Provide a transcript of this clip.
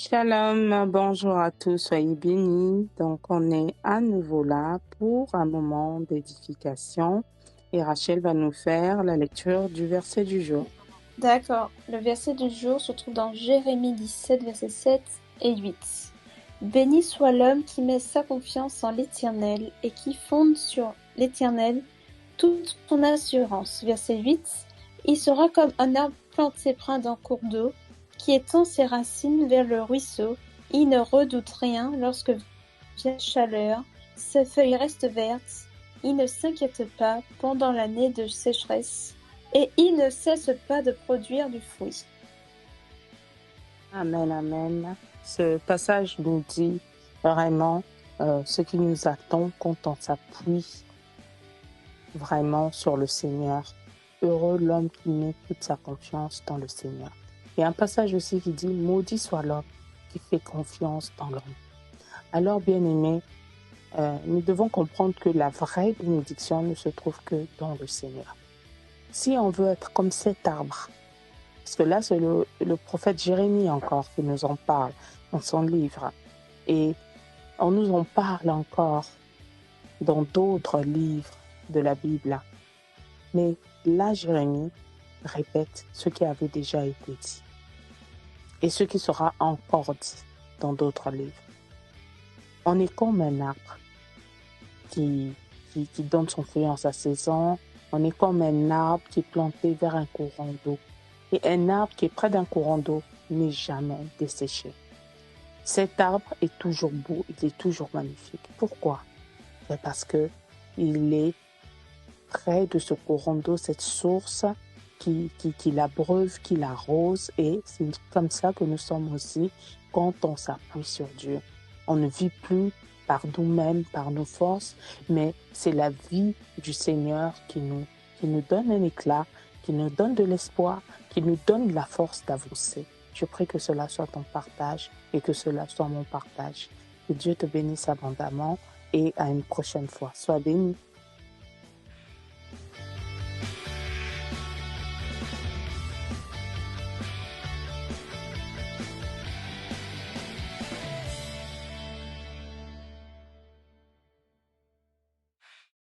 Shalom, bonjour à tous, soyez bénis. Donc, on est à nouveau là pour un moment d'édification et Rachel va nous faire la lecture du verset du jour. D'accord. Le verset du jour se trouve dans Jérémie 17, versets 7 et 8. Béni soit l'homme qui met sa confiance en l'Éternel et qui fonde sur l'Éternel toute son assurance. Verset 8. Il sera comme un arbre planté près d'un cours d'eau qui étend ses racines vers le ruisseau. Il ne redoute rien lorsque vient la chaleur. Ses feuilles restent vertes. Il ne s'inquiète pas pendant l'année de sécheresse. Et il ne cesse pas de produire du fruit. Amen, amen. Ce passage nous dit vraiment ce qui nous attend quand on s'appuie vraiment sur le Seigneur. Heureux l'homme qui met toute sa confiance dans le Seigneur. Il y a un passage aussi qui dit « Maudit soit l'homme qui fait confiance dans l'homme ». Alors, bien-aimés, nous devons comprendre que la vraie bénédiction ne se trouve que dans le Seigneur. Si on veut être comme cet arbre, parce que là c'est le prophète Jérémie encore qui nous en parle dans son livre, et on nous en parle encore dans d'autres livres de la Bible. Mais là, Jérémie répète ce qui avait déjà été dit et ce qui sera encore dit dans d'autres livres. On est comme un arbre qui donne son fruit en sa saison. On est comme un arbre qui est planté vers un courant d'eau. Et un arbre qui est près d'un courant d'eau n'est jamais desséché. Cet arbre est toujours beau, il est toujours magnifique. Pourquoi? C'est parce que il est près de ce courant d'eau, cette source qui l'abreuve, qui l'arrose. Et c'est comme ça que nous sommes aussi quand on s'appuie sur Dieu. On ne vit plus par nous-mêmes, par nos forces, mais c'est la vie du Seigneur qui nous donne un éclat, qui nous donne de l'espoir, qui nous donne la force d'avancer. Je prie que cela soit ton partage et que cela soit mon partage. Que Dieu te bénisse abondamment et à une prochaine fois. Sois béni.